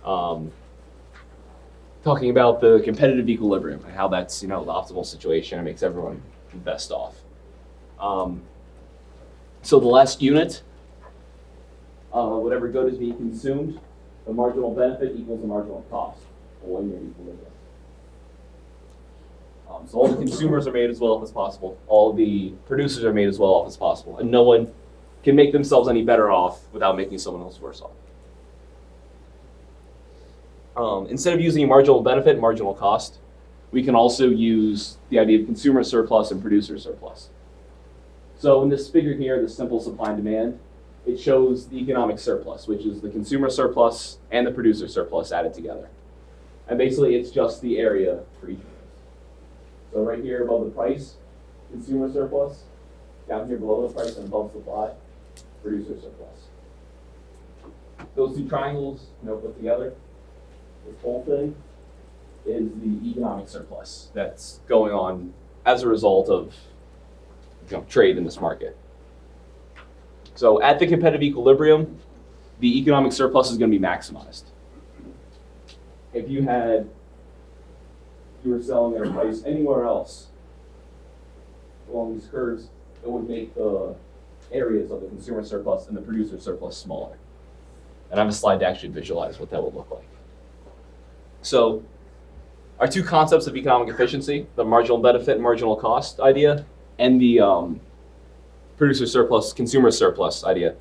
Um, talking about the competitive equilibrium and how that's the optimal situation and makes everyone best off. So the last unit, whatever good is being consumed, the marginal benefit equals the marginal cost for 1 year equilibrium. So all the consumers are made as well as possible. All the producers are made as well off as possible. And no one can make themselves any better off without making someone else worse off. Instead of using marginal benefit and marginal cost, we can also use the idea of consumer surplus and producer surplus. So in this figure here, the simple supply and demand, it shows the economic surplus, which is the consumer surplus and the producer surplus added together. And basically, it's just the area for each of those. So right here above the price, consumer surplus. Down here below the price and above supply, producer surplus. Those two triangles, put together, this whole thing is the economic surplus that's going on as a result of trade in this market. So at the competitive equilibrium, the economic surplus is going to be maximized. If you were selling at a price anywhere else along these curves, it would make the areas of the consumer surplus and the producer surplus smaller. And I have a slide to actually visualize what that would look like. So our two concepts of economic efficiency, the marginal benefit and marginal cost idea, and the producer surplus, consumer surplus idea,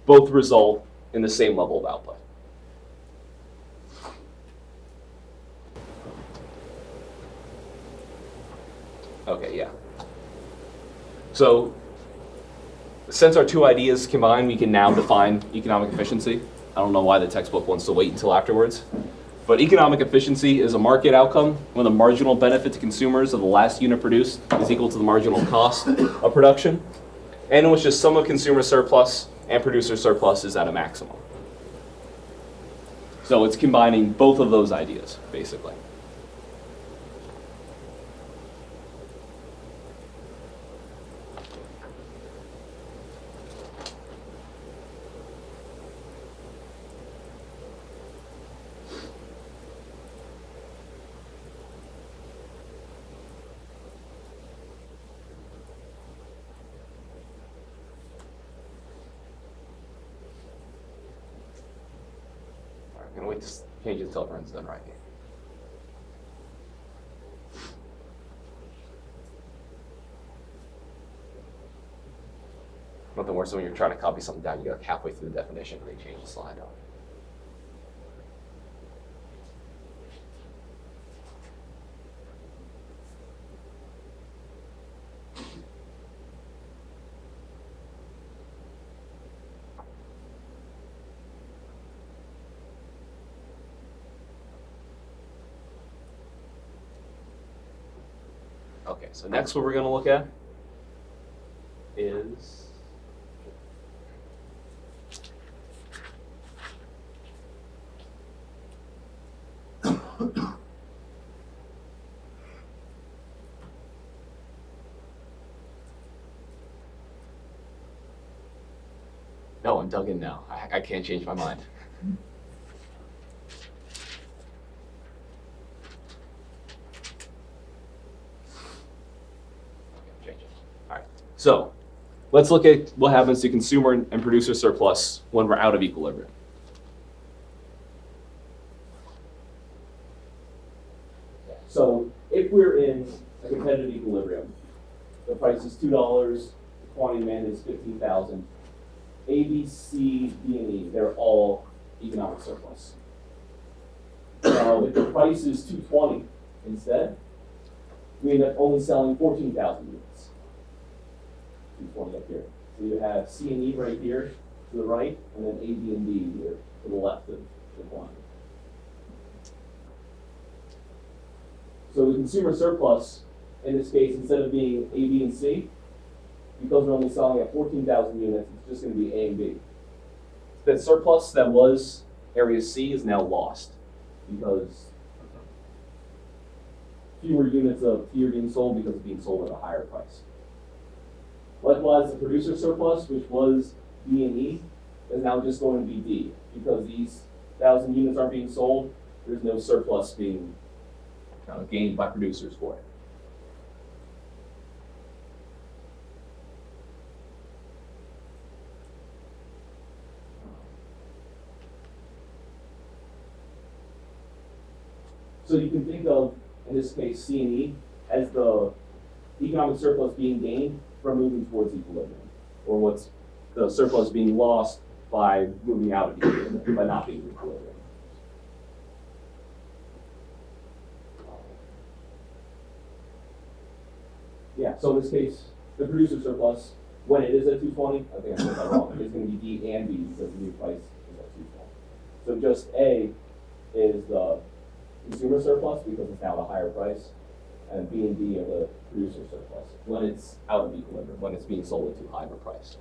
both result in the same level of output. Okay, yeah. So since our two ideas combine, we can now define economic efficiency. I don't know why the textbook wants to wait until afterwards. But economic efficiency is a market outcome when the marginal benefit to consumers of the last unit produced is equal to the marginal cost of production, and in which the sum of consumer surplus and producer surplus is at a maximum. So it's combining both of those ideas, basically. I'm gonna wait to change it until everyone's done writing. Nothing worse than when you're trying to copy something down, you get like halfway through the definition and they change the slide up. Okay, so next what we're going to look at is no, I'm dug in now. I can't change my mind. So let's look at what happens to consumer and producer surplus when we're out of equilibrium. So if we're in a competitive equilibrium, the price is $2, the quantity demand is 15,000. A, B, C, D, and E, they're all economic surplus. Now, if the price is 220 instead, we end up only selling 14,000 units. 220 up here. So you have C and E right here to the right, and then A, B, and D here to the left of the quantity. So the consumer surplus, in this case, instead of being A, B, and C, because we're only selling at 14,000 units, it's just going to be A and B. That surplus that was area C is now lost because fewer units of T are being sold because it's being sold at a higher price. Likewise, the producer surplus, which was B and E, is now just going to be D because these 1,000 units aren't being sold, there's no surplus being gained by producers for it. So you can think of, in this case, C and E as the economic surplus being gained from moving towards equilibrium, or what's the surplus being lost by moving out of equilibrium, by not being in equilibrium. Yeah, so in this case, the producer surplus, when it is at 220, I think I said that wrong, it's going to be D and B because the new price is at 220. So just A is the consumer surplus because it's now at a higher price, and B and D are the producer surplus when it's out of equilibrium, when it's being sold at too high of a price.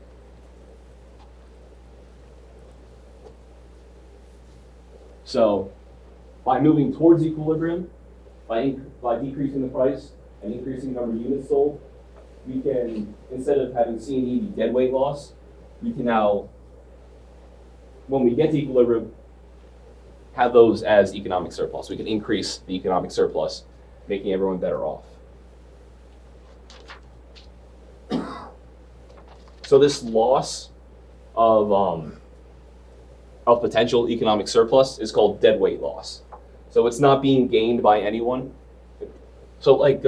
So by moving towards equilibrium, by decreasing the price and increasing the number of units sold, we can, instead of having C and E be deadweight loss, we can now, when we get to equilibrium, have those as economic surplus. We can increase the economic surplus, making everyone better off. So this loss of potential economic surplus is called deadweight loss. So it's not being gained by anyone. So like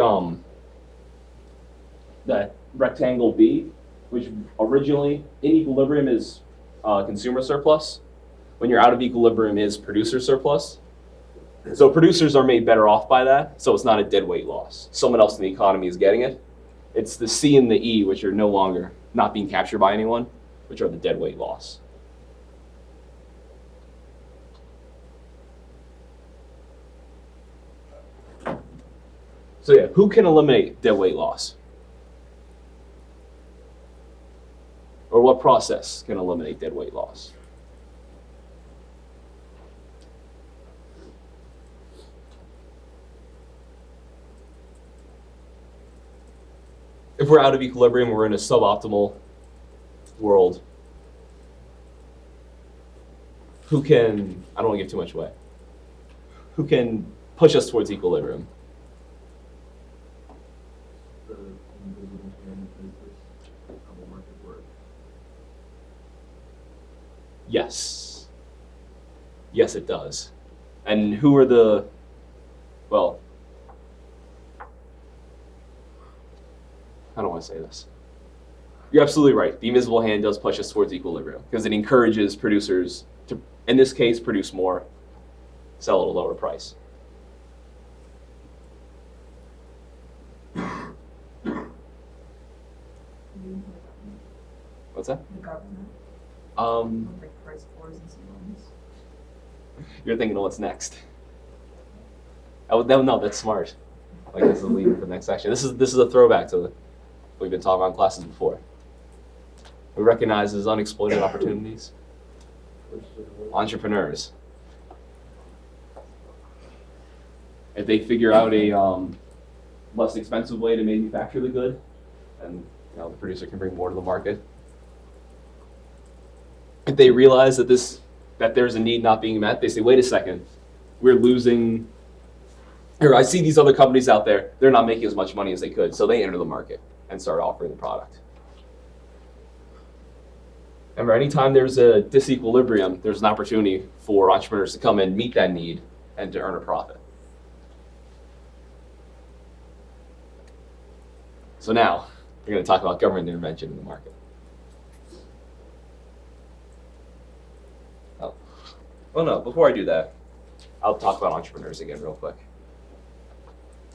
that rectangle B, which originally in equilibrium is consumer surplus, when you're out of equilibrium is producer surplus. So producers are made better off by that, so it's not a deadweight loss. Someone else in the economy is getting it. It's the C and the E, which are no longer not being captured by anyone, which are the deadweight loss. So yeah, who can eliminate deadweight loss? Or what process can eliminate deadweight loss? If we're out of equilibrium, we're in a suboptimal world. Who can, I don't want to give too much away, who can push us towards equilibrium? Yes. Yes, it does. And who are the, well, I don't want to say this. You're absolutely right. The invisible hand does push us towards equilibrium because it encourages producers to, in this case, produce more, sell at a lower price. What's that? The government. Like price floors and so on. You're thinking of what's next. Oh, no, that's smart. Like this is leading to the next section. This is a throwback to what we've been talking about in classes before. We recognize as unexploited opportunities. Entrepreneurs. If they figure out a less expensive way to manufacture the good, and the producer can bring more to the market. If they realize that there's a need not being met, they say, wait a second, we're losing, or I see these other companies out there, they're not making as much money as they could, so they enter the market and start offering the product. Remember, anytime there's a disequilibrium, there's an opportunity for entrepreneurs to come in, meet that need, and to earn a profit. So now, we're going to talk about government intervention in the market. Oh no, before I do that, I'll talk about entrepreneurs again real quick.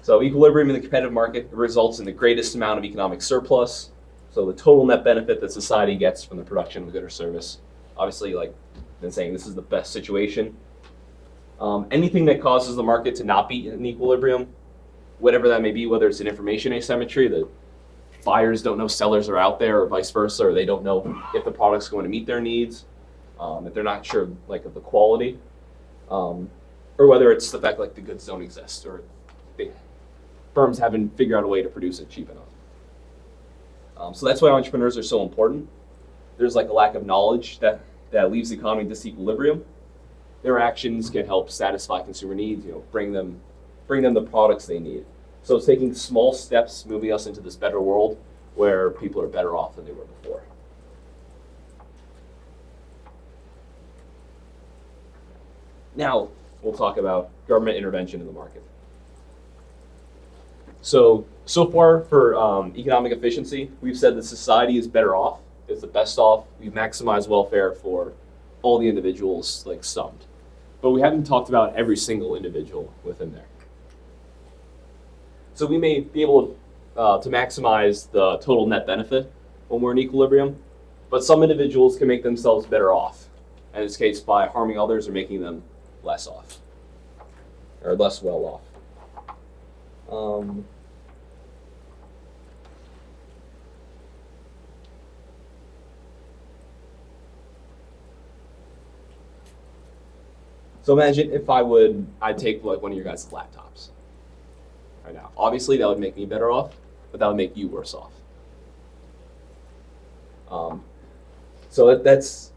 So equilibrium in the competitive market results in the greatest amount of economic surplus. So the total net benefit that society gets from the production of a good or service. Obviously, like I've been saying, this is the best situation. Anything that causes the market to not be in equilibrium, whatever that may be, whether it's an information asymmetry, that buyers don't know sellers are out there, or vice versa, or they don't know if the product's going to meet their needs, if they're not sure of the quality, or whether it's the fact the goods don't exist, or firms haven't figured out a way to produce it cheap enough. So that's why entrepreneurs are so important. There's a lack of knowledge that leaves the economy in disequilibrium. their actions can help satisfy consumer needs, bring them the products they need. So it's taking small steps, moving us into this better world where people are better off than they were before. Now, we'll talk about government intervention in the market. So far for economic efficiency, we've said that society is better off, it's the best off. We've maximized welfare for all the individuals, like summed. But we haven't talked about every single individual within there. So we may be able to maximize the total net benefit when we're in equilibrium, but some individuals can make themselves better off, in this case by harming others or making them less off, or less well off. So imagine if I'd take like one of your guys' laptops right now. Obviously that would make me better off, but that would make you worse off. So that's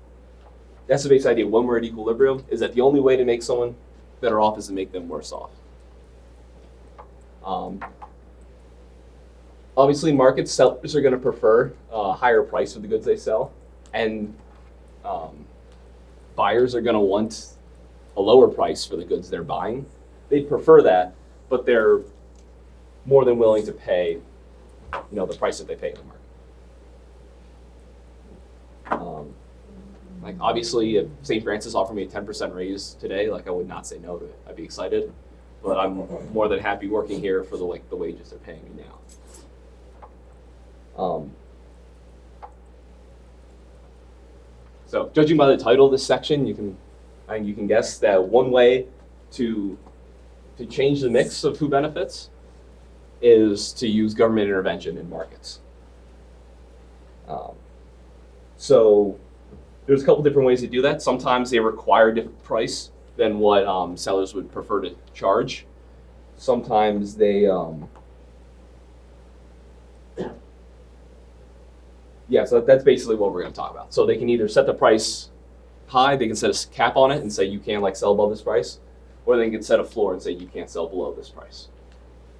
the basic idea. When we're at equilibrium, is that the only way to make someone better off is to make them worse off. Obviously, market sellers are going to prefer a higher price for the goods they sell, and buyers are going to want a lower price for the goods they're buying. They'd prefer that, but they're more than willing to pay, the price that they pay in the market. Like obviously, if St. Francis offered me a 10% raise today, like I would not say no to it. I'd be excited, but I'm more than happy working here for the wages they're paying me now. So judging by the title of this section, you can guess that one way to change the mix of who benefits is to use government intervention in markets. So there's a couple different ways to do that. Sometimes they require a different price than what sellers would prefer to charge. Sometimes they, so that's basically what we're going to talk about. So they can either set the price high, they can set a cap on it and say you can't sell above this price, or they can set a floor and say you can't sell below this price.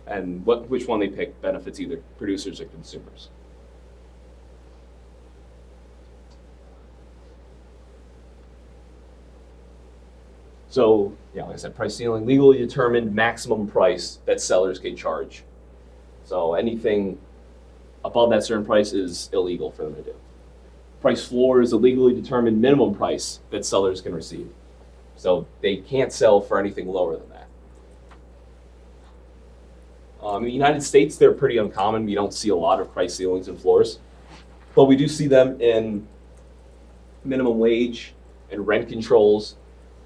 And which one they pick benefits either producers or consumers. So, like I said, price ceiling, legally determined maximum price that sellers can charge. So anything above that certain price is illegal for them to do. Price floor is a legally determined minimum price that sellers can receive. So they can't sell for anything lower than that. In the United States, they're pretty uncommon. We don't see a lot of price ceilings and floors, but we do see them in minimum wage and rent controls,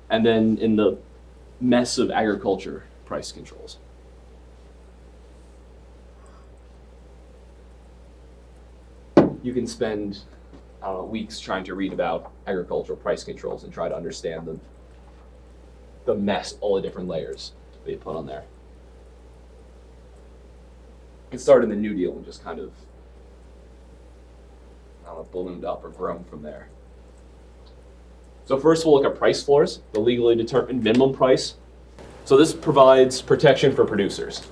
and then in the mess of agriculture price controls. You can spend, weeks trying to read about agricultural price controls and try to understand the mess, all the different layers they put on there. It started in the New Deal and just kind of, ballooned up or grown from there. So first we'll look at price floors, the legally determined minimum price. So this provides protection for producers.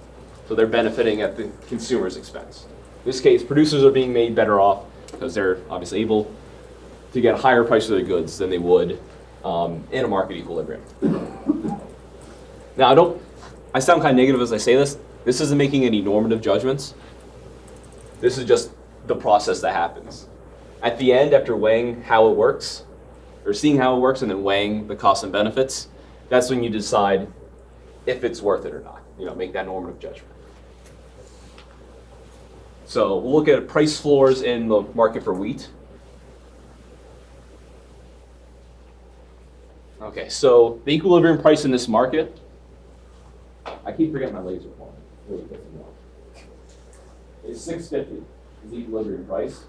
So they're benefiting at the consumer's expense. In this case, producers are being made better off because they're obviously able to get a higher price for their goods than they would in a market equilibrium. Now, I sound kind of negative as I say this. This isn't making any normative judgments. This is just the process that happens. At the end, after weighing how it works, or seeing how it works and then weighing the costs and benefits, that's when you decide if it's worth it or not. Make that normative judgment. So we'll look at price floors in the market for wheat. Okay, so the equilibrium price in this market, I keep forgetting my laser point. Really pissing me off. It's $6.50 is the equilibrium price.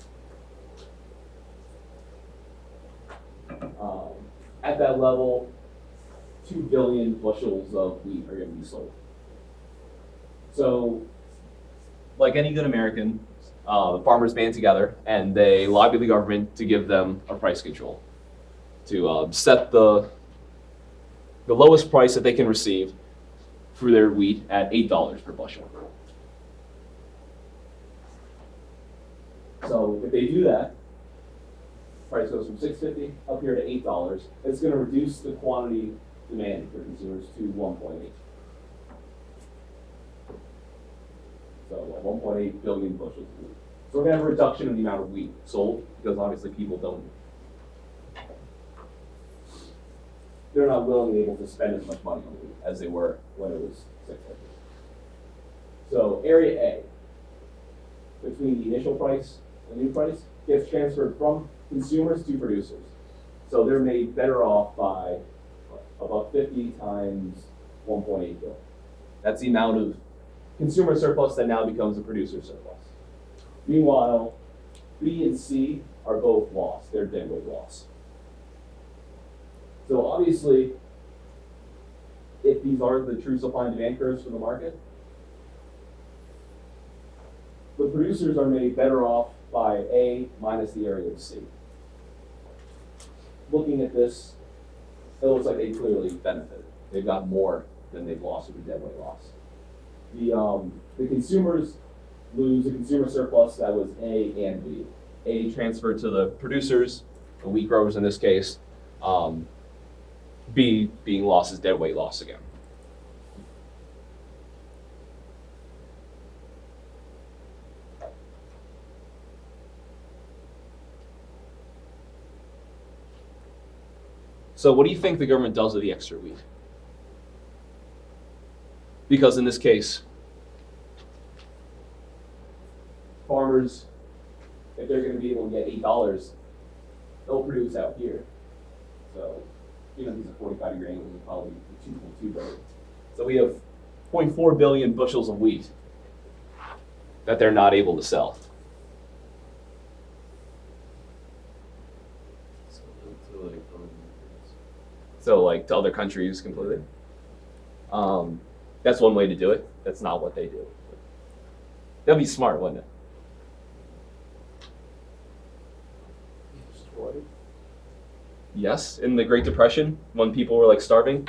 At that level, 2 billion bushels of wheat are going to be sold. So, like any good American, the farmers band together and they lobby the government to give them a price control, to set the the lowest price that they can receive for their wheat at $8 per bushel. So if they do that, price goes from $6.50 up here to $8. It's going to reduce the quantity demand for consumers to 1.8. So 1.8 billion bushels of wheat. So we're going to have a reduction in the amount of wheat sold because obviously people they're not willingly able to spend as much money on wheat as they were when it was $6.50. So area A, between the initial price and the new price, gets transferred from consumers to producers. So they're made better off by about 50 times 1.8 billion. That's the amount of consumer surplus that now becomes a producer surplus. Meanwhile, B and C are both lost. They're deadweight loss. So obviously, if these are the true supply and demand curves for the market, the producers are made better off by A minus the area of C. Looking at this, it looks like they clearly benefited. They've got more than they've lost with a deadweight loss. The consumers lose a consumer surplus that was A and B. A transferred to the producers, the wheat growers in this case. B being lost as deadweight loss again. So what do you think the government does with the extra wheat? Because in this case, farmers, if they're going to be able to get $8, they'll produce out here. So, these are 45 grains, will probably be 2.2 billion. So we have 0.4 billion bushels of wheat that they're not able to sell. So like to other countries completely. That's one way to do it. That's not what they do. That'd be smart, wouldn't it? Yes, in the Great Depression, when people were like starving,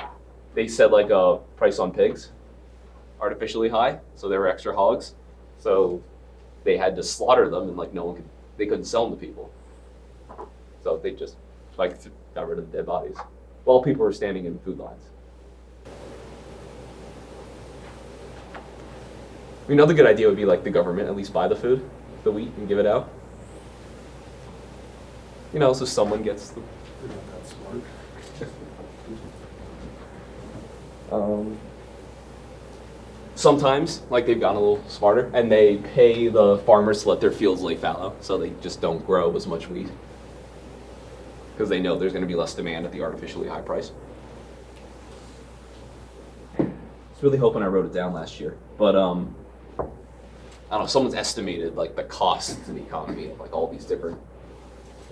they set like a price on pigs artificially high, so they were extra hogs. So they had to slaughter them, and like they couldn't sell them to people. So they just like got rid of the dead bodies while people were standing in food lines. Another good idea would be like the government at least buy the food, the wheat, and give it out. So someone gets the. That's smart. Sometimes, like they've gotten a little smarter, and they pay the farmers to let their fields lay fallow, so they just don't grow as much wheat because they know there's going to be less demand at the artificially high price. I was really hoping I wrote it down last year, but I don't know. Someone's estimated like the cost to the economy of like all these different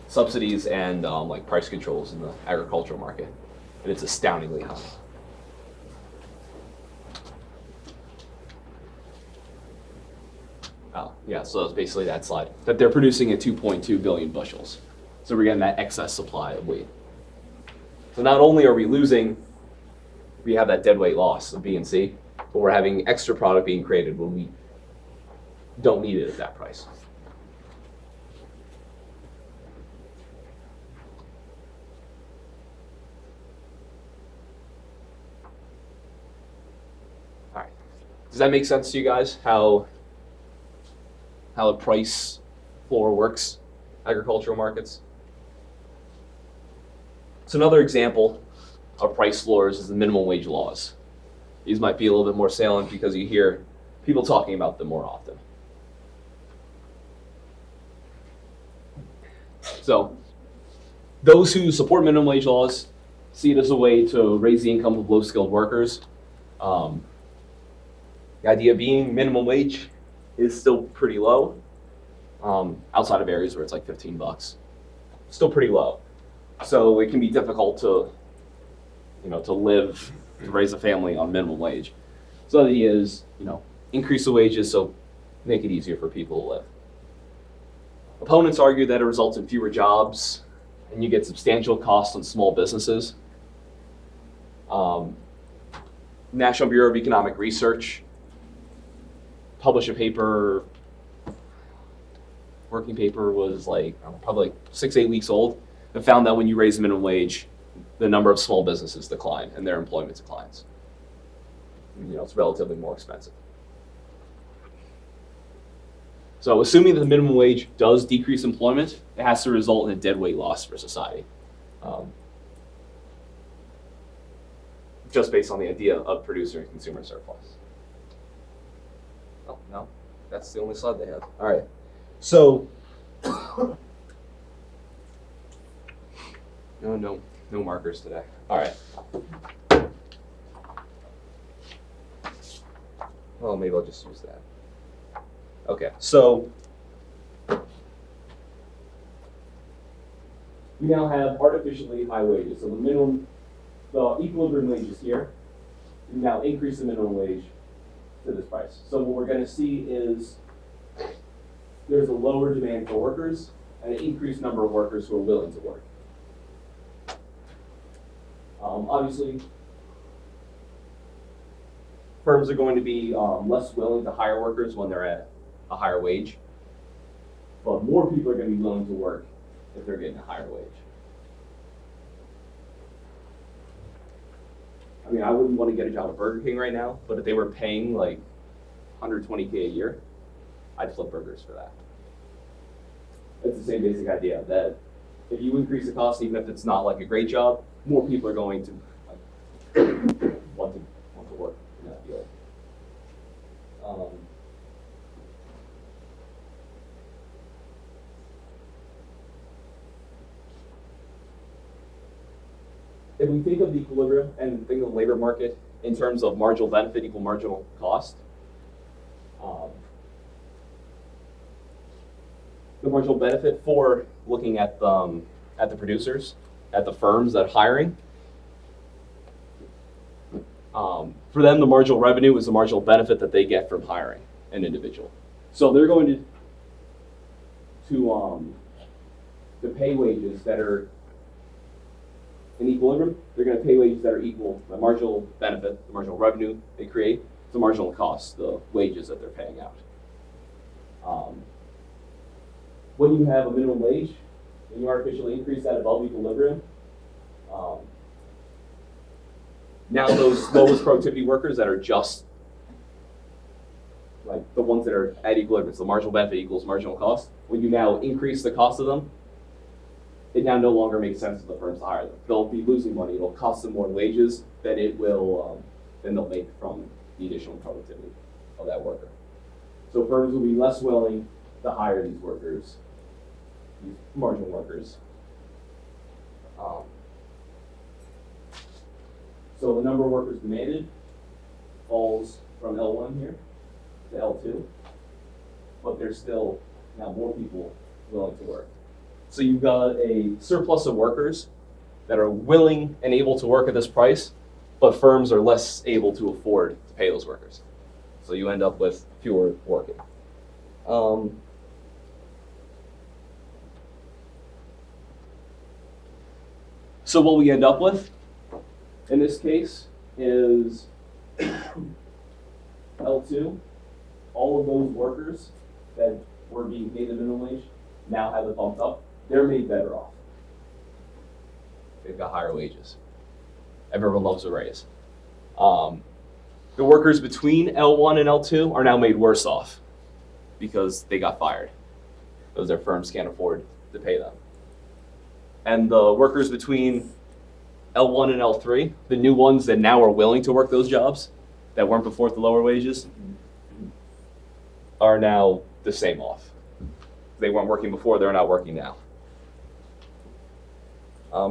subsidies and like price controls in the agricultural market, and it's astoundingly high. Oh, yeah, so that's basically that slide. That they're producing at 2.2 billion bushels. So we're getting that excess supply of wheat. So not only are we have that dead weight loss of B and C, but we're having extra product being created when we don't need it at that price. All right. Does that make sense to you guys? How the price floor works, agricultural markets? So another example of price floors is the minimum wage laws. These might be a little bit more salient because you hear people talking about them more often. So those who support minimum wage laws see it as a way to raise the income of low-skilled workers. The idea being minimum wage is still pretty low, outside of areas where it's like $15. Still pretty low. So it can be difficult to live, to raise a family on minimum wage. So the idea is, increase the wages so make it easier for people to live. Opponents argue that it results in fewer jobs and you get substantial costs on small businesses. National Bureau of Economic Research published a paper. Working paper was like probably like 6-8 weeks old, and found that when you raise the minimum wage, the number of small businesses decline and their employment declines. It's relatively more expensive. So assuming that the minimum wage does decrease employment, it has to result in a dead weight loss for society. Just based on the idea of producer and consumer surplus. Oh, no, that's the only slide they have. All right. So, no markers today. All right. Well, maybe I'll just use that. Okay, so we now have artificially high wages. So the equilibrium wage is here. We now increase the minimum wage to this price. So what we're going to see is there's a lower demand for workers and an increased number of workers who are willing to work. Obviously, firms are going to be less willing to hire workers when they're at a higher wage, but more people are going to be willing to work if they're getting a higher wage. I mean, I wouldn't want to get a job at Burger King right now, but if they were paying like $120K a year, I'd flip burgers for that. It's the same basic idea that if you increase the cost, even if it's not like a great job, more people are going to want to work in that field. If we think of the equilibrium and think of the labor market in terms of marginal benefit equal marginal cost, the marginal benefit for looking at the producers, at the firms that are hiring, for them the marginal revenue is the marginal benefit that they get from hiring an individual. So they're going to pay wages that are in equilibrium. They're going to pay wages that are equal the marginal benefit, the marginal revenue they create, the marginal cost, the wages that they're paying out. When you have a minimum wage, and you artificially increase that above equilibrium, now those lowest productivity workers that are just like the ones that are at equilibrium, so the marginal benefit equals marginal cost, when you now increase the cost of them, it now no longer makes sense for the firms to hire them. They'll be losing money. It'll cost them more in wages than it will than they'll make from the additional productivity of that worker. So firms will be less willing to hire these workers, these marginal workers. So the number of workers demanded falls from L1 here to L2, but there's still now more people willing to work. So you've got a surplus of workers that are willing and able to work at this price, but firms are less able to afford to pay those workers. So you end up with fewer working. So what we end up with in this case is L2, all of those workers that were being paid the minimum wage now have it bumped up. They're made better off. They've got higher wages. Everyone loves a raise. The workers between L1 and L2 are now made worse off because they got fired, because their firms can't afford to pay them. And the workers between L1 and L3, the new ones that now are willing to work those jobs that weren't before at the lower wages, are now the same off. They weren't working before, they're not working now.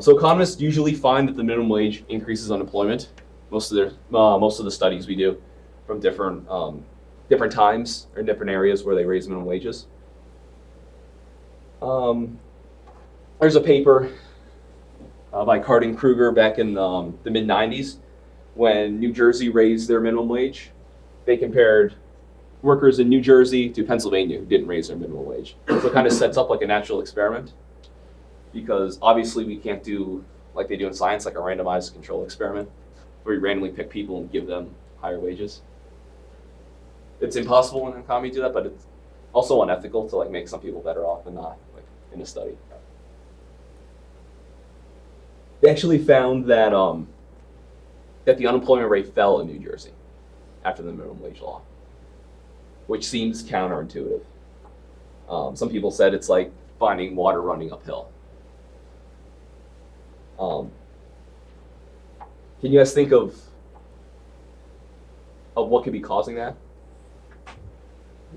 So economists usually find that the minimum wage increases unemployment. Most of the studies we do from different times or different areas where they raise minimum wages. There's a paper by Cardin Kruger back in the mid-90s when New Jersey raised their minimum wage. They compared workers in New Jersey to Pennsylvania who didn't raise their minimum wage. So it kind of sets up like a natural experiment, because obviously we can't do like they do in science, like a randomized control experiment. where you randomly pick people and give them higher wages. It's impossible in an economy to do that, but it's also unethical to like make some people better off than not, like in a study. They actually found that that the unemployment rate fell in New Jersey after the minimum wage law, which seems counterintuitive. Some people said it's like finding water running uphill. Can you guys think of what could be causing that?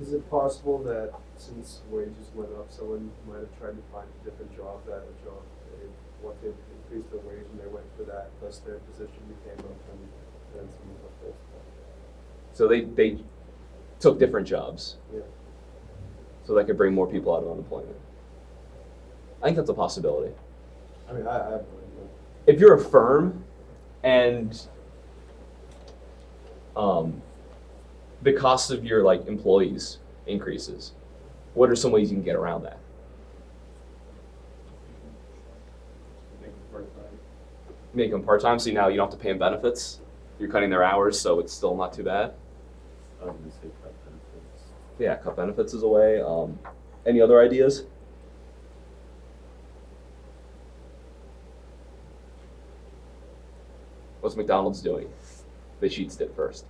Is it possible that since wages went up, someone might have tried to find a different job that a job they wanted to increase their wage and they went for that, thus their position became open, and then someone got this. So they took different jobs Yeah. so that could bring more people out of unemployment. I think that's a possibility. I mean, I have no idea. If you're a firm and the cost of your like employees increases, what are some ways you can get around that? Make them part-time, so now you don't have to pay them benefits. You're cutting their hours, so it's still not too bad. I was gonna say cut benefits. Yeah, cut benefits is a way. Any other ideas? What's McDonald's doing? They cheats it first.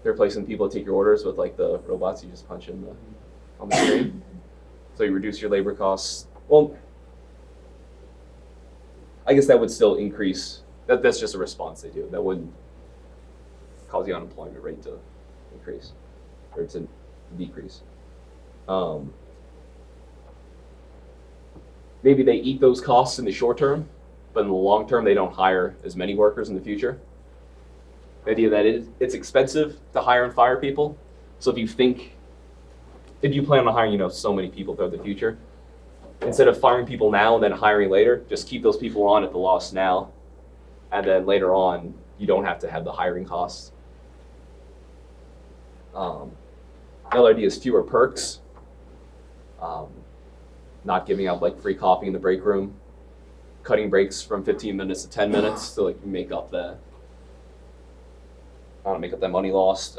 They're replacing people to take your orders with like the robots you just punch in on the screen. So you reduce your labor costs. Well, I guess that would still increase. That's just a response they do. That wouldn't cause the unemployment rate to increase or to decrease. Maybe they eat those costs in the short term, but in the long term, they don't hire as many workers in the future. The idea that it's expensive to hire and fire people. So if you plan on hiring, so many people throughout the future, instead of firing people now and then hiring later, just keep those people on at the loss now, and then later on, you don't have to have the hiring costs. Another idea is fewer perks. Not giving out like free coffee in the break room, cutting breaks from 15 minutes to 10 minutes to like make up that money lost.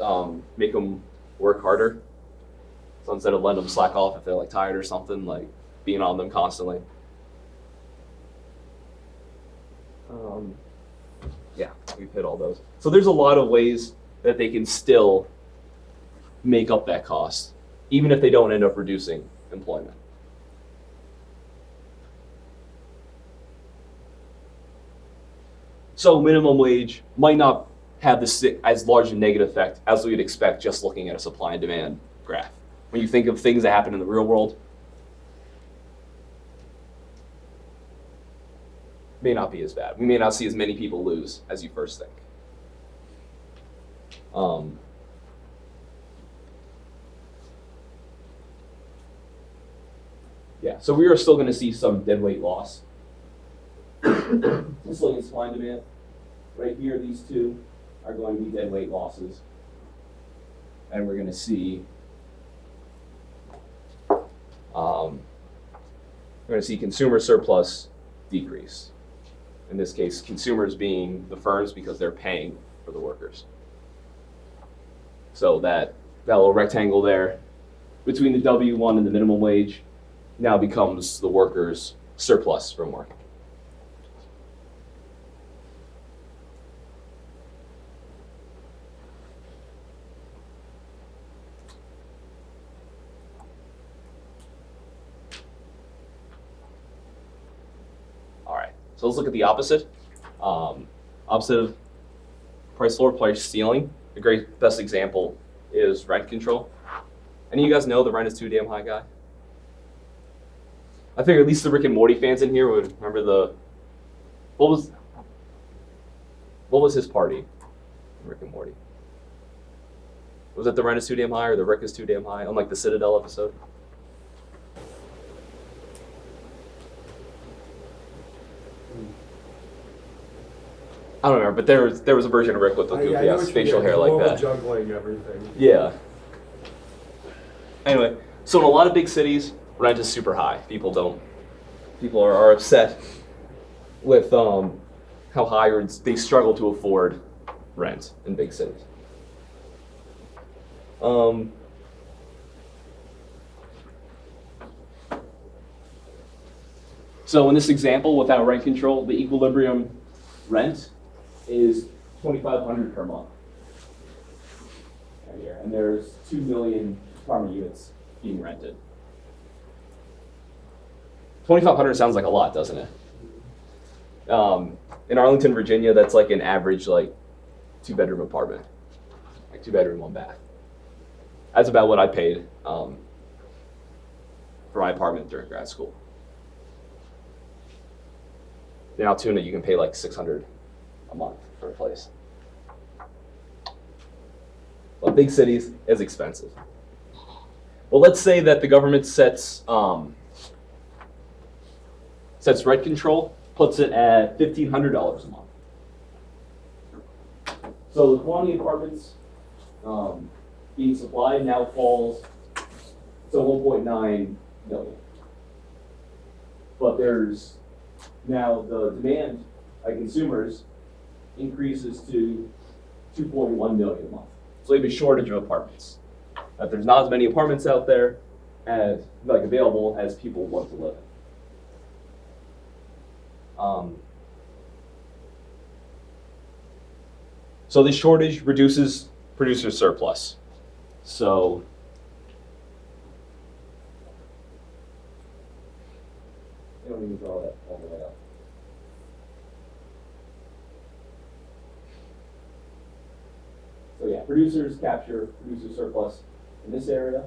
Make them work harder. So instead of letting them slack off if they're like tired or something, like being on them constantly. Yeah, we've hit all those. So there's a lot of ways that they can still make up that cost, even if they don't end up reducing employment. So minimum wage might not have as large a negative effect as we would expect just looking at a supply and demand graph. When you think of things that happen in the real world, it may not be as bad. We may not see as many people lose as you first think. Yeah, so we are still going to see some deadweight loss. Just looking at supply and demand. Right here, these two are going to be deadweight losses. And we're going to see consumer surplus decrease. In this case, consumers being the firms because they're paying for the workers. So that little rectangle there between the W1 and the minimum wage now becomes the workers' surplus from work. So let's look at the opposite. Opposite of price floor, price ceiling. The best example is rent control. Any of you guys know the rent is too damn high guy? I figure at least the Rick and Morty fans in here would remember what was his party in Rick and Morty? Was it the rent is too damn high or the Rick is too damn high? Unlike the Citadel episode. I don't remember, but there was a version of Rick with the goofy ass facial hair like that. Juggling everything. Yeah. Anyway, so in a lot of big cities, rent is super high. People are upset with how high or they struggle to afford rent in big cities. So in this example, without rent control, the equilibrium rent is $2,500 per month. Right here. And there's 2 million apartment units being rented. 2,500 sounds like a lot, doesn't it? In Arlington, Virginia, that's like an average like 2-bedroom apartment, like 2-bedroom, 1 bath. That's about what I paid for my apartment during grad school. In Altoona, you can pay like $600 a month for a place. But big cities is expensive. Well, let's say that the government sets rent control, puts it at $1,500 a month. So the quantity of apartments being supplied now falls to 1.9 million. But there's now the demand by consumers increases to 2.1 million a month. So you have a shortage of apartments. There's not as many apartments out there as available as people want to live in. So this shortage reduces producer surplus. So I don't even draw that all the way up. So yeah, producers capture producer surplus in this area,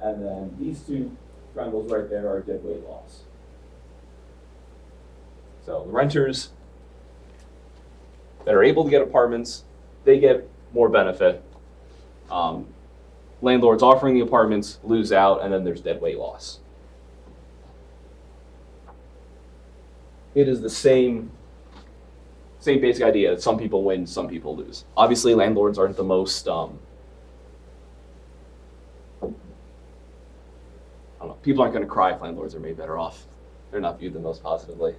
and then these two triangles right there are deadweight loss. So the renters that are able to get apartments, they get more benefit. Landlords offering the apartments lose out, and then there's deadweight loss. It is the same basic idea. Some people win, some people lose. Obviously, landlords aren't the most, I don't know, people aren't going to cry if landlords are made better off. They're not viewed the most positively.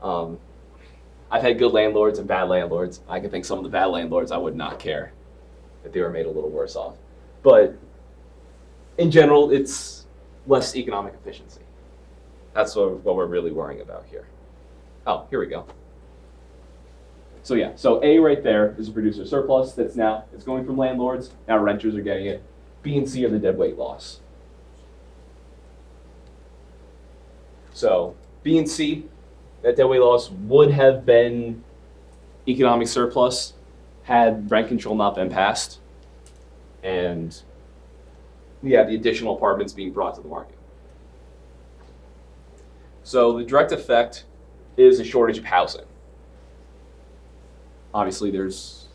I've had good landlords and bad landlords. I can think some of the bad landlords I would not care if they were made a little worse off. But in general, it's less economic efficiency. That's what we're really worrying about here. Oh, here we go. So yeah, so A right there is a producer surplus it's going from landlords, now renters are getting it. B and C are the deadweight loss. So B and C, that deadweight loss would have been economic surplus had rent control not been passed, and the additional apartments being brought to the market. So the direct effect is a shortage of housing. Obviously, there's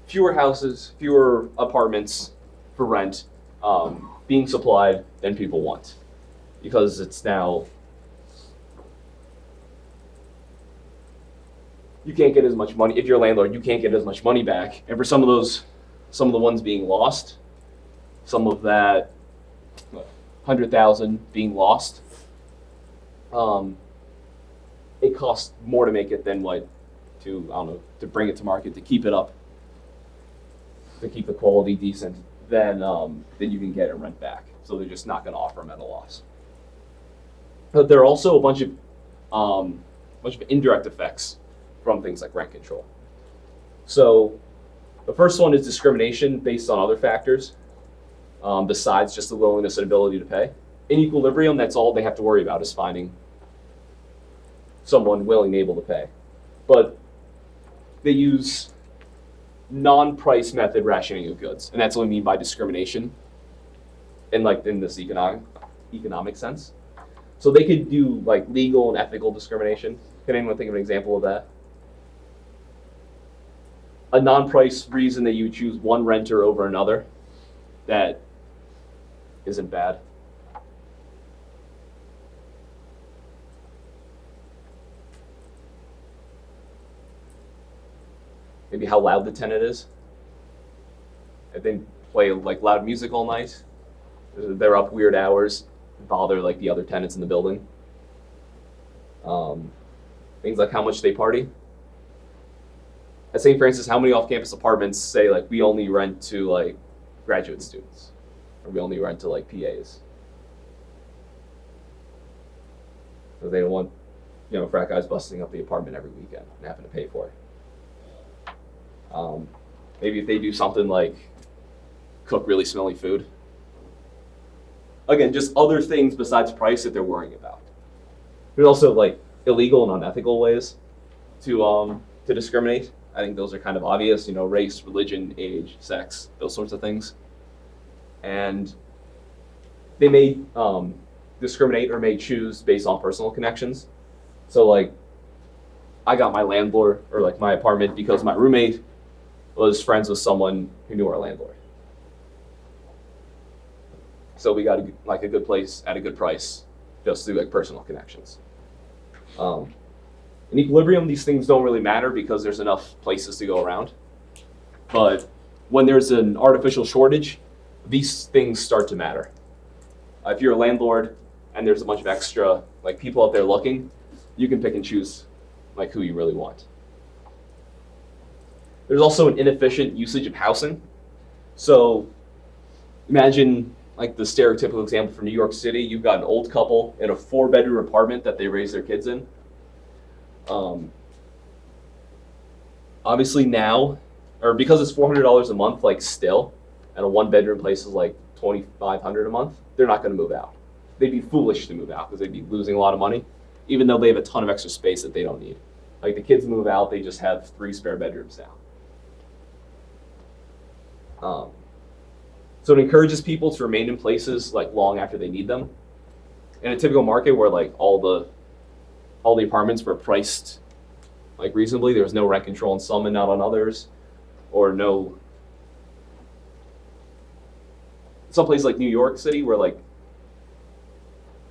fewer houses, fewer apartments for rent being supplied than people want, because it's now you can't get as much money. If you're a landlord, you can't get as much money back. And for some of the ones being lost, some of that 100,000 being lost, it costs more to make it than to bring it to market, to keep it up, to keep the quality decent, than you can get in rent back. So they're just not going to offer them at a loss. But there are also a bunch of indirect effects from things like rent control. So the first one is discrimination based on other factors, besides just the willingness and ability to pay. In equilibrium, that's all they have to worry about, is finding someone willing and able to pay. But they use non-price method rationing of goods, and that's what we mean by discrimination in this economic sense. So they could do legal and ethical discrimination. Can anyone think of an example of that? A non-price reason that you choose one renter over another that isn't bad. Maybe how loud the tenant is. If they play loud music all night, They're up weird hours, bother like the other tenants in the building. Things like how much they party. At St. Francis, how many off-campus apartments say like we only rent to like graduate students, or we only rent to like PAs? Because they don't want, frat guys busting up the apartment every weekend and having to pay for it. Maybe if they do something like cook really smelly food. Again, just other things besides price that they're worrying about. There's also like illegal and unethical ways to discriminate. I think those are kind of obvious, race, religion, age, sex, those sorts of things. And they may discriminate or may choose based on personal connections. So like, I got my landlord or like my apartment because my roommate was friends with someone who knew our landlord. So we got a good place at a good price just through like personal connections. In equilibrium, these things don't really matter because there's enough places to go around. But when there's an artificial shortage, these things start to matter. If you're a landlord and there's a bunch of extra like people out there looking, you can pick and choose like who you really want. There's also an inefficient usage of housing. So imagine like the stereotypical example from New York City, you've got an old couple in a 4-bedroom apartment that they raise their kids in. Obviously now, or because it's $400 a month, like still, and a 1-bedroom place is like $2,500 a month, they're not gonna move out. They'd be foolish to move out because they'd be losing a lot of money, even though they have a ton of extra space that they don't need. Like the kids move out, they just have 3 spare bedrooms now. So it encourages people to remain in places like long after they need them. In a typical market where like all the apartments were priced like reasonably, there was no rent control on some and not on others, or no. Some place like New York City where like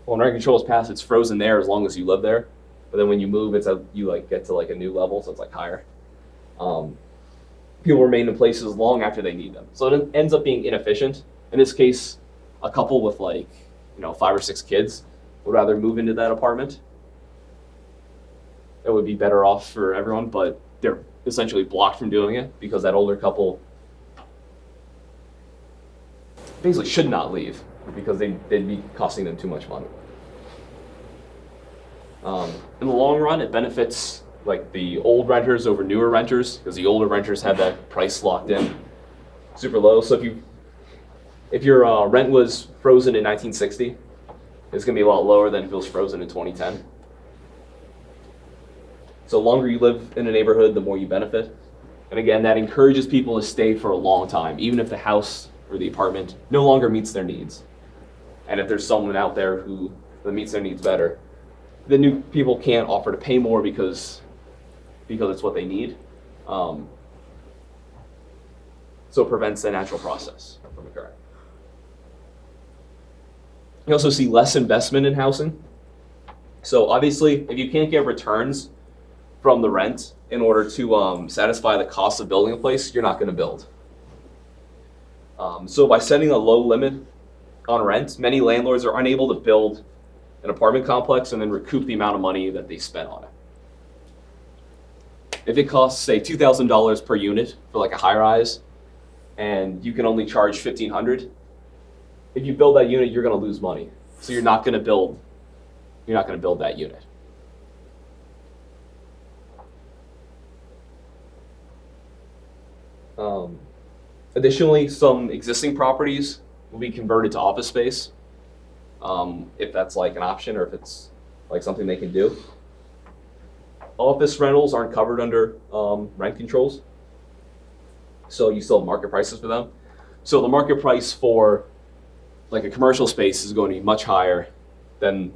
when rent control is passed, it's frozen there as long as you live there. But then when you move, you like get to like a new level, so it's like higher. People remain in places long after they need them. So it ends up being inefficient. In this case, a couple with like, 5 or 6 kids would rather move into that apartment. It would be better off for everyone, but they're essentially blocked from doing it because that older couple basically should not leave because they'd be costing them too much money. In the long run, it benefits like the old renters over newer renters because the older renters have that price locked in super low. So if your rent was frozen in 1960, it's gonna be a lot lower than if it was frozen in 2010. So the longer you live in a neighborhood, the more you benefit. And again, that encourages people to stay for a long time, even if the house or the apartment no longer meets their needs. And if there's someone out there that meets their needs better, the new people can't offer to pay more because it's what they need. So it prevents the natural process from occurring. You also see less investment in housing. So obviously, if you can't get returns from the rent in order to satisfy the cost of building a place, you're not gonna build. So by setting a low limit on rent, many landlords are unable to build an apartment complex and then recoup the amount of money that they spent on it. If it costs, say, $2,000 per unit for like a high rise, and you can only charge $1,500, if you build that unit, you're going to lose money. So you're not going to build that unit. Additionally, some existing properties will be converted to office space, if that's like an option or if it's like something they can do. Office rentals aren't covered under rent controls, so you still have market prices for them. So the market price for like a commercial space is going to be much higher than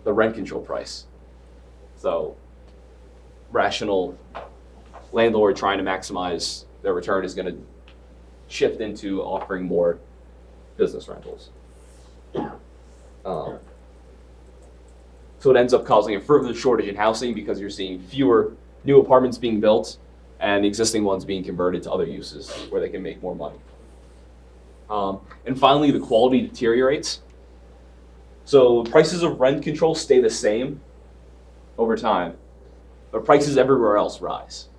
the rent control price. So rational landlord trying to maximize their return is going to shift into offering more business rentals. So it ends up causing a further shortage in housing because you're seeing fewer new apartments being built and the existing ones being converted to other uses where they can make more money. And finally, the quality deteriorates. So prices of rent control stay the same over time, but prices everywhere else rise.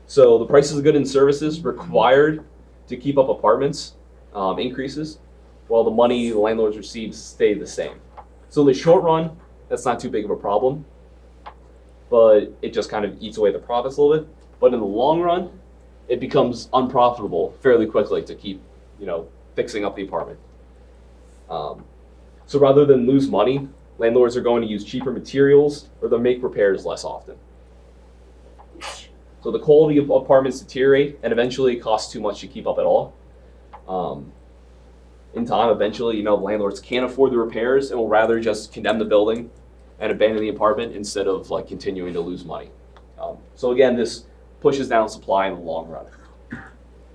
So the prices of goods and services required to keep up apartments increases, while the money the landlords receive stay the same. So in the short run, that's not too big of a problem, but it just kind of eats away the profits a little bit. But in the long run, it becomes unprofitable fairly quickly to keep, fixing up the apartment. So rather than lose money, landlords are going to use cheaper materials or they'll make repairs less often. So the quality of apartments deteriorate, and eventually it costs too much to keep up at all. In time, eventually, landlords can't afford the repairs and will rather just condemn the building and abandon the apartment instead of continuing to lose money. So again, this pushes down supply in the long run.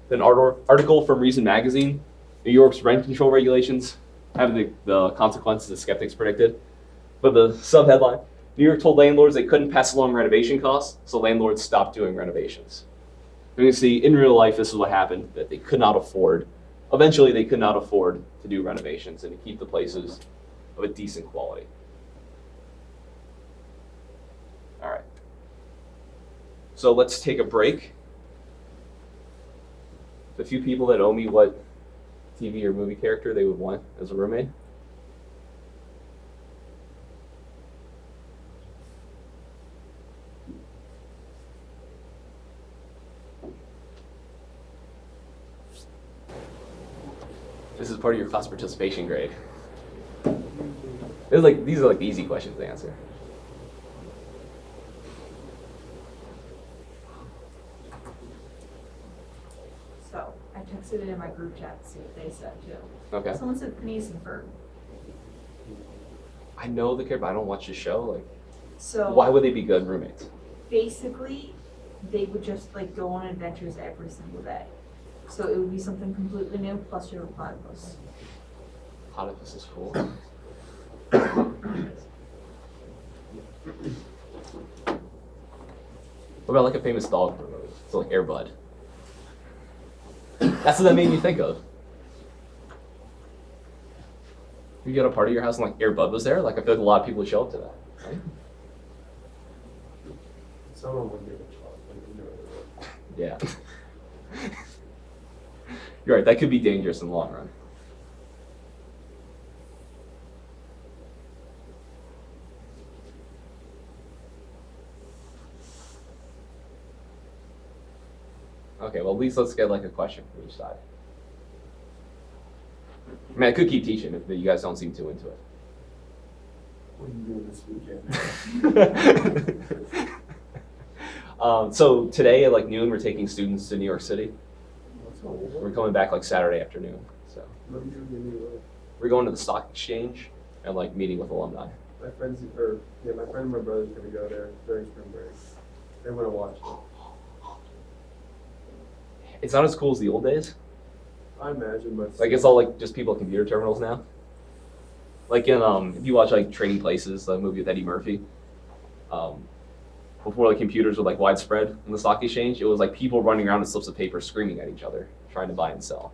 Then article from Reason Magazine, New York's rent control regulations have the consequences that skeptics predicted. But the subheadline, New York told landlords they couldn't pass along renovation costs, so landlords stopped doing renovations. You can see in real life, this is what happened, that they could not afford, eventually they could not afford to do renovations and to keep the places of a decent quality. All right. So let's take a break. The few people that owe me what TV or movie character they would want as a roommate. This is part of your class participation grade. These are the easy questions to answer. So, I texted it in my group chat to see what they said too. Okay. Someone said Phineas and Ferb. I know the character, but I don't watch the show. So Why would they be good roommates? basically, they would just go on adventures every single day. So it would be something completely new, plus your platypus. Platypus is cool. What about a famous dog from a movie? So Air Bud. That's what that made me think of. You go to a party at your house and Air Bud was there, I feel like a lot of people would show up to that. Right? Someone would give a shot. Yeah. You're right, that could be dangerous in the long run. Okay, well at least let's get a question from each side. I mean, I could keep teaching if you guys don't seem too into it. What are you doing this weekend? So today at noon, we're taking students to New York City. We're What coming back Saturday afternoon. So are you doing in New York? we're going to the stock exchange and meeting with alumni. My friend and my brother's gonna go there during spring break. They wanna watch it. It's not as cool as the old days. I imagine, but It's all just people at computer terminals now. In if you watch Trading Places, the movie with Eddie Murphy, before computers were widespread in the stock exchange, it was people running around with slips of paper screaming at each other, trying to buy and sell.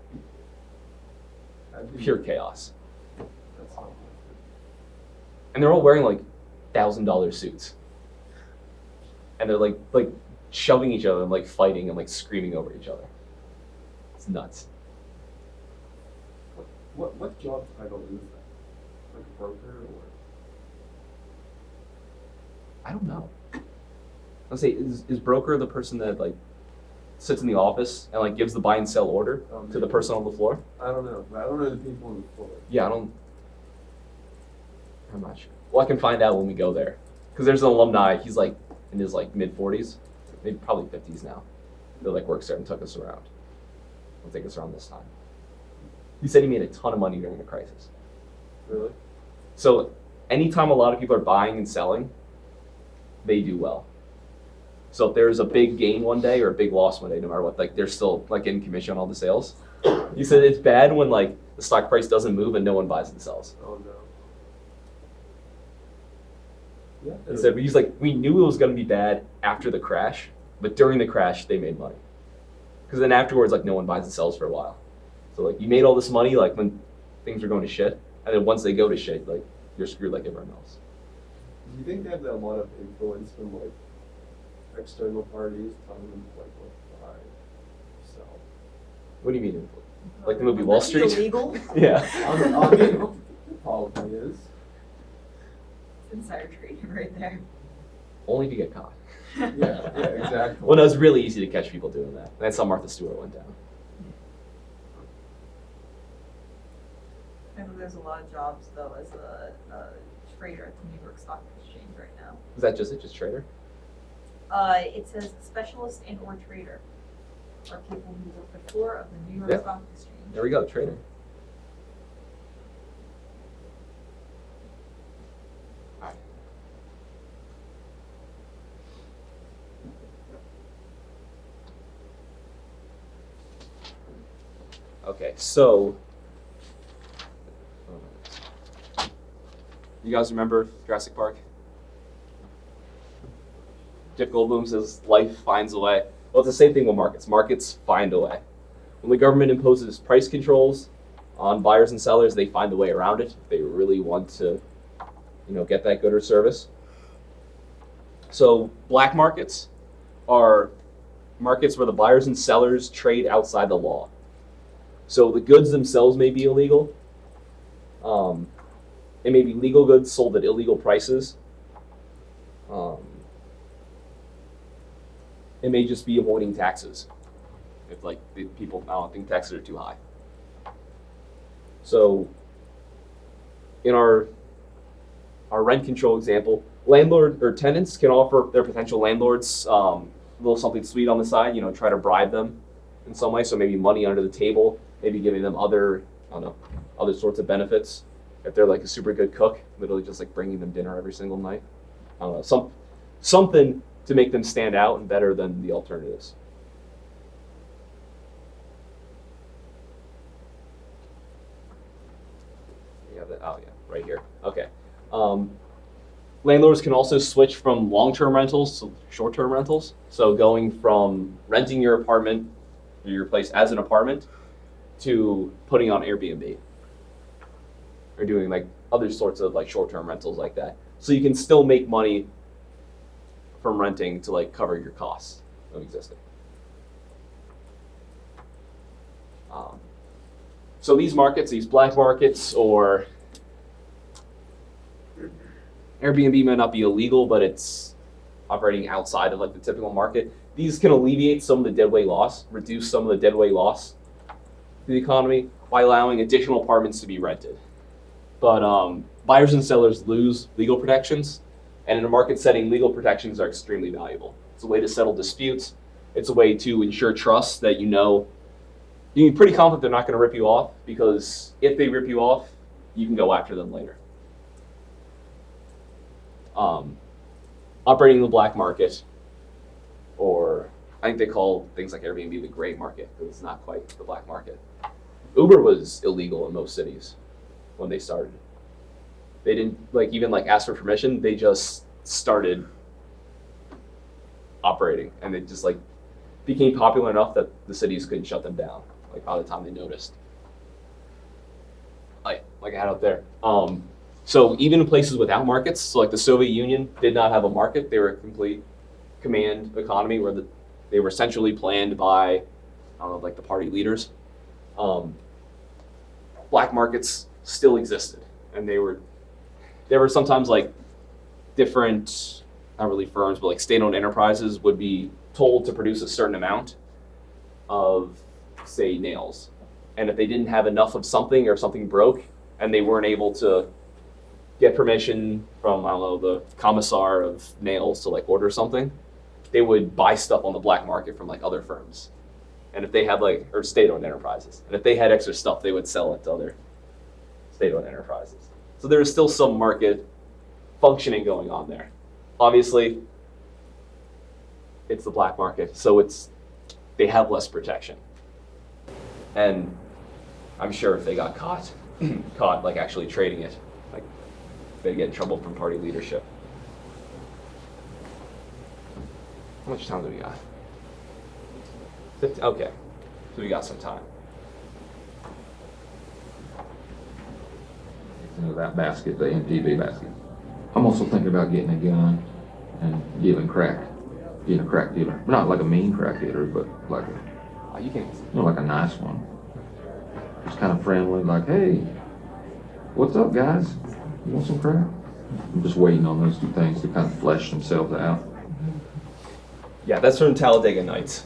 Pure chaos. That's not And they're all wearing $1,000 suits. And they're shoving each other and fighting and screaming over each other. It's nuts. What job title is that? Like a broker or? I don't know. Let's say, is broker the person that sits in the office and gives the buy and sell order to the person on the floor? I don't know. I don't know the people on the floor. Yeah, I'm not sure. Well, I can find out when we go there. Because there's an alumni, he's in his mid-40s, maybe probably 50s now. That works there and took us around. He'll take us around this time. He said he made a ton of money during the crisis. Really? So anytime a lot of people are buying and selling, they do well. So if there's a big gain one day or a big loss one day, no matter what, they're still getting commission on all the sales. He said it's bad when the stock price doesn't move and no one buys and sells. Oh no. Yeah. He said we knew it was going to be bad after the crash, but during the crash they made money. Because then afterwards no one buys and sells for a while. So like you made all this money like when things are going to shit, and then once they go to shit, like you're screwed like everyone else. Do you think they have a lot of influence from like external parties telling them like what to buy, sell? What do you mean? Like the movie Wall Would that be Street? illegal? Yeah. I mean, it probably is. It's insider trading right there. Only if you get caught. Yeah, exactly. Well, no, it's really easy to catch people doing that. That's how Martha Stewart went down. I think there's a lot of jobs though as a trader at the New York Stock Exchange right now. Is that just it? Just trader? It says specialist and or trader are people who work the floor of the New York Yeah. Stock Exchange. There we go, trader. Alright. Okay, so you guys remember Jurassic Park? Jeff Goldblum says life finds a way. Well, it's the same thing with markets. Markets find a way. When the government imposes price controls on buyers and sellers, they find a way around it if they really want to, get that good or service. So black markets are markets where the buyers and sellers trade outside the law. So the goods themselves may be illegal. It may be legal goods sold at illegal prices. It may just be avoiding taxes. If like the people, I don't think taxes are too high. So in our rent control example, landlord or tenants can offer their potential landlords a little something sweet on the side, try to bribe them in some way. So maybe money under the table, maybe giving them other sorts of benefits. If they're like a super good cook, literally just like bringing them dinner every single night. I don't know, something to make them stand out and better than the alternatives. Right here. Okay. Landlords can also switch from long-term rentals to short-term rentals. So going from renting your apartment or your place as an apartment to putting on Airbnb or doing like other sorts of like short-term rentals like that. So you can still make money from renting to like cover your costs of existing. So these markets, these black markets, or Airbnb might not be illegal, but it's operating outside of like the typical market. These can alleviate some of the deadweight loss, reduce some of the deadweight loss to the economy by allowing additional apartments to be rented. But buyers and sellers lose legal protections, and in a market setting, legal protections are extremely valuable. It's a way to settle disputes. It's a way to ensure trust that you can be pretty confident they're not going to rip you off, because if they rip you off, you can go after them later. Operating in the black market, or I think they call things like Airbnb the gray market, because it's not quite the black market. Uber was illegal in most cities when they started. They didn't even ask for permission. They just started operating, and it just became popular enough that the cities couldn't shut them down. By the time they noticed, like I had out there. So even in places without markets, so like the Soviet Union did not have a market. They were a complete command economy where they were centrally planned by, the party leaders. Black markets still existed, and they were sometimes different, not really firms, but state-owned enterprises would be told to produce a certain amount of, say, nails. And if they didn't have enough of something, or something broke and they weren't able to get permission from, the commissar of nails to order something, they would buy stuff on the black market from other firms. And if they had or state-owned enterprises. And if they had extra stuff, they would sell it to other state-owned enterprises. So there is still some market functioning going on there. Obviously, it's the black market, so they have less protection. And I'm sure if they got caught actually trading it, they'd get in trouble from party leadership. How much time do we got? 50? Okay, so we got some time. that basket, the MTV basket. I'm also thinking about getting a gun and getting a crack dealer. Not like a mean crack dealer, but like a, You can. like a nice one. Just kind of friendly, like, hey, what's up, guys? You want some crack? I'm just waiting on those two things to kind of flesh themselves out. Yeah, that's from Talladega Nights.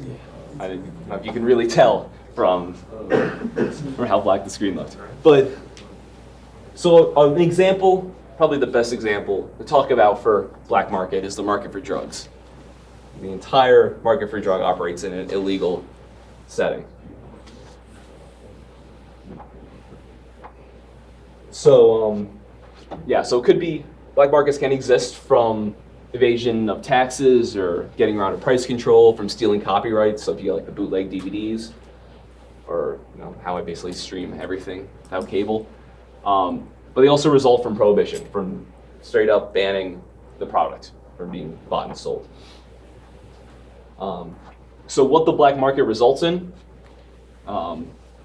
I don't know if you can really tell from how black the screen looked. But, so an example, probably the best example to talk about for black market is the market for drugs. The entire market for drug operates in an illegal setting. So, so it could be, black markets can exist from evasion of taxes or getting around a price control, from stealing copyrights, so if you get like the bootleg DVDs, or how I basically stream everything without cable. But they also result from prohibition, from straight up banning the product from being bought and sold. So what the black market results in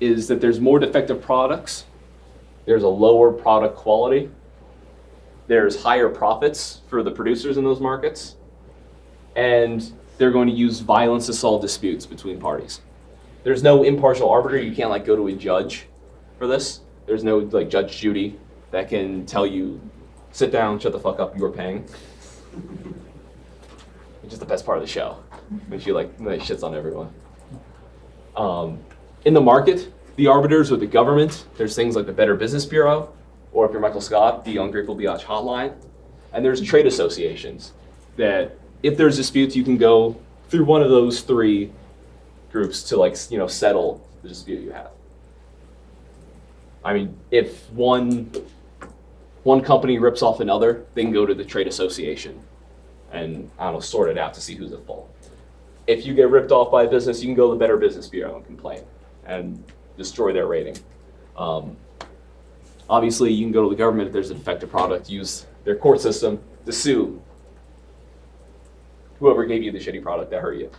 is that there's more defective products, there's a lower product quality, there's higher profits for the producers in those markets, and they're going to use violence to solve disputes between parties. There's no impartial arbiter. You can't go to a judge for this. There's no Judge Judy that can tell you, sit down, shut the fuck up, you're paying. Which is the best part of the show, when she shits on everyone. In the market, the arbiters are the government. There's things like the Better Business Bureau, or if you're Michael Scott, the Ungrateful Biatch Hotline. And there's trade associations that if there's disputes, you can go through one of those three groups to settle the dispute you have. I mean, if one company rips off another, they can go to the trade association and sort it out to see who's at fault. If you get ripped off by a business, you can go to the Better Business Bureau and complain and destroy their rating. Obviously, you can go to the government if there's a defective product, use their court system to sue whoever gave you the shitty product that hurt you.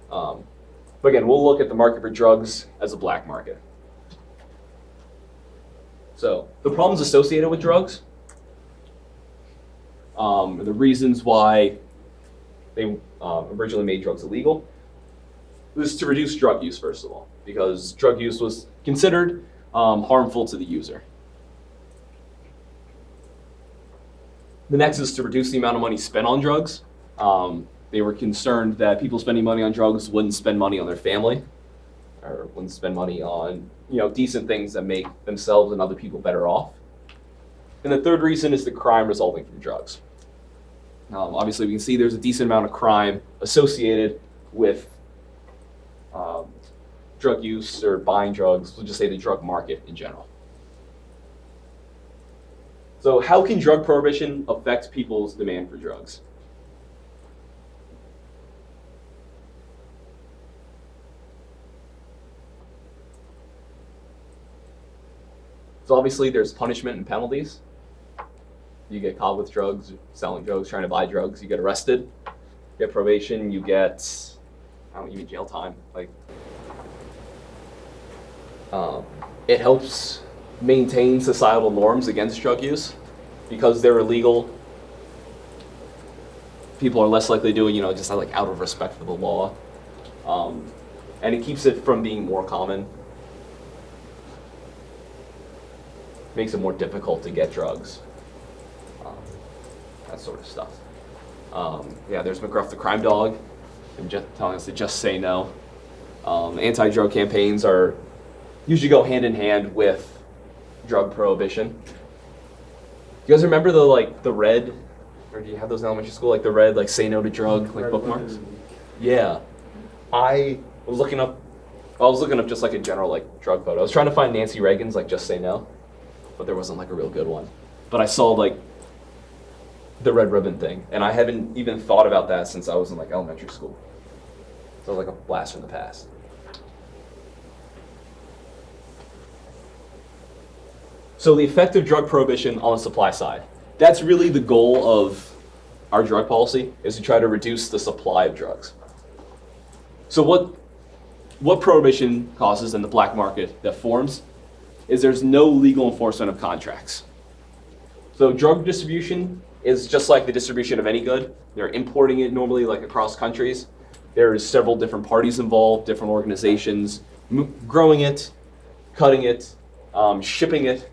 But again, we'll look at the market for drugs as a black market. So the problems associated with drugs, the reasons why they originally made drugs illegal, was to reduce drug use, first of all, because drug use was considered harmful to the user. The next is to reduce the amount of money spent on drugs. They were concerned that people spending money on drugs wouldn't spend money on their family, or wouldn't spend money on decent things that make themselves and other people better off. And the third reason is the crime resulting from drugs. Obviously, we can see there's a decent amount of crime associated with drug use or buying drugs. We'll just say the drug market in general. So how can drug prohibition affect people's demand for drugs? So obviously there's punishment and penalties. You get caught with drugs, selling drugs, trying to buy drugs, you get arrested. You get probation, you get, even jail time. It helps maintain societal norms against drug use. Because they're illegal, people are less likely to do it, just out of respect for the law. And it keeps it from being more common. Makes it more difficult to get drugs. That sort of stuff. There's McGruff the crime dog, and just telling us to just say no. Anti-drug campaigns usually go hand in hand with drug prohibition. You guys remember the red, or do you have those in elementary school? The red, say no to drug, bookmarks? Yeah. I was looking up just a general drug photo. I was trying to find Nancy Reagan's just say no, but there wasn't a real good one. But I saw the red ribbon thing, and I haven't even thought about that since I was in elementary school. So it was a blast from the past. So the effect of drug prohibition on the supply side. That's really the goal of our drug policy, is to try to reduce the supply of drugs. So what prohibition causes in the black market that forms is there's no legal enforcement of contracts. So drug distribution is just like the distribution of any good. They're importing it normally like across countries. There's several different parties involved, different organizations, growing it, cutting it, shipping it,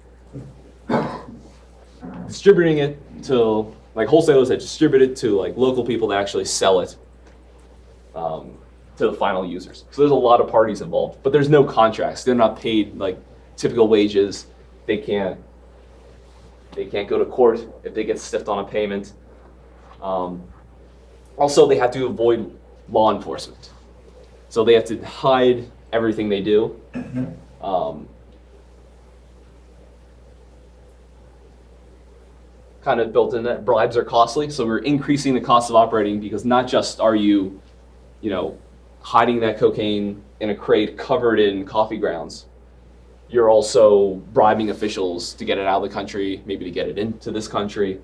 distributing it to like wholesalers that distribute it to like local people that actually sell it to the final users. So there's a lot of parties involved, but there's no contracts. They're not paid like typical wages. They can't go to court if they get stiffed on a payment. Also, they have to avoid law enforcement. So they have to hide everything they do. Kind of built in that bribes are costly. So we're increasing the cost of operating because not just are you hiding that cocaine in a crate covered in coffee grounds, you're also bribing officials to get it out of the country, maybe to get it into this country.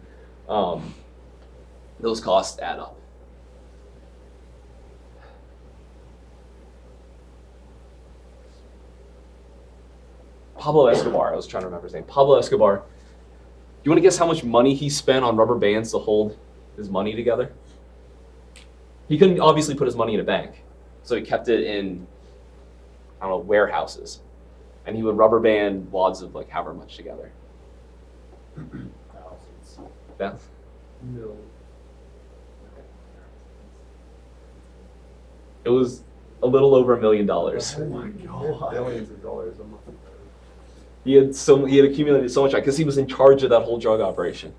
Those costs add up. Pablo Escobar, I was trying to remember his name. Pablo Escobar. You want to guess how much money he spent on rubber bands to hold his money together? He couldn't obviously put his money in a bank, so he kept it in, I don't know, warehouses. And he would rubber band wads of like however much together. Thousands. Yeah. No. It was a little over $1 million. Oh my God. Billions of dollars a month. He had accumulated so much because he was in charge of that whole drug operation.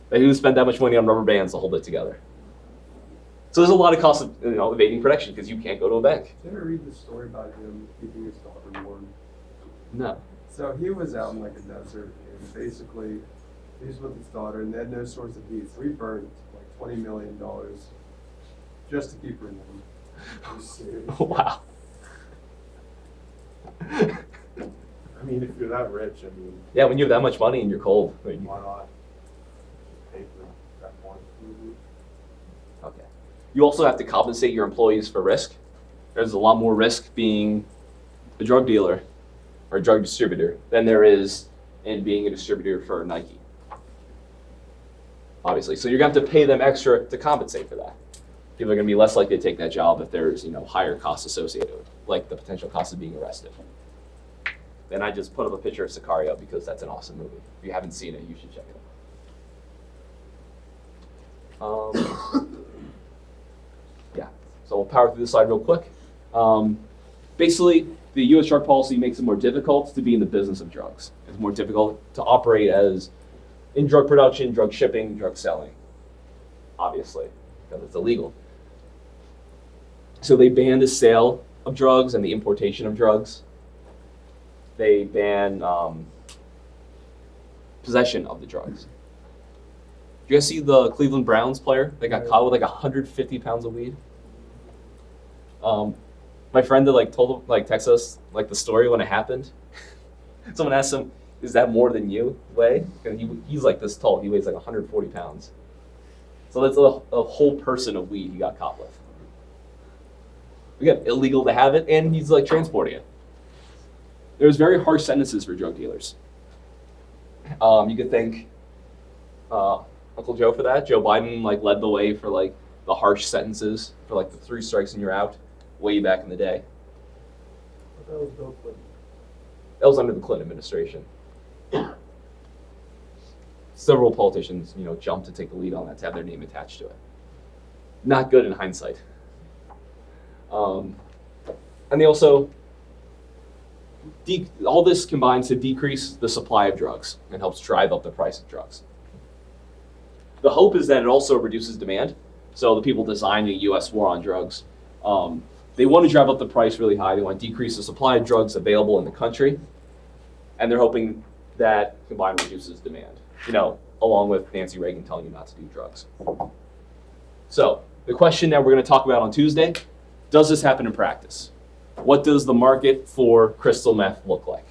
That he would spend that much money on rubber bands to hold it together. So there's a lot of cost of evading protection because you can't go to a bank. Did you ever read the story about him keeping his daughter warm? No. So he was out in like a desert, and basically he was with his daughter, and they had no source of heat. So he burned like $20 million just to keep her warm. Are you serious? Wow. I mean, if you're that rich, I mean, Yeah, when you have that much money and you're cold. why not pay for that one? Okay. You also have to compensate your employees for risk. There's a lot more risk being a drug dealer or a drug distributor than there is in being a distributor for Nike. Obviously. So you're going to have to pay them extra to compensate for that. People are going to be less likely to take that job if there's higher costs associated with it, like the potential cost of being arrested. And I just put up a picture of Sicario because that's an awesome movie. If you haven't seen it, you should check it out. Yeah, so we'll power through this slide real quick. Basically, the U.S. drug policy makes it more difficult to be in the business of drugs. It's more difficult to operate as in drug production, drug shipping, drug selling, obviously, because it's illegal. So they ban the sale of drugs and the importation of drugs. They ban possession of the drugs. Did you guys see the Cleveland Browns player that got caught with like 150 pounds of weed? My friend that texted us the story when it happened. Someone asked him, "Is that more than you weigh?" And he's like this tall. He weighs like 140 pounds. So that's a whole person of weed he got caught with. Again, illegal to have it, and he's like transporting it. There's very harsh sentences for drug dealers. You could thank Uncle Joe for that. Joe Biden led the way for the harsh sentences for the 3 strikes and you're out way back in the day. But that was Bill Clinton. That was under the Clinton administration. Several politicians, jumped to take the lead on that to have their name attached to it. Not good in hindsight. And they also all this combines to decrease the supply of drugs and helps drive up the price of drugs. The hope is that it also reduces demand. So the people designing a U.S. war on drugs, they want to drive up the price really high. They want to decrease the supply of drugs available in the country. And they're hoping that combined reduces demand, along with Nancy Reagan telling you not to do drugs. So the question that we're going to talk about on Tuesday, does this happen in practice? What does the market for crystal meth look like?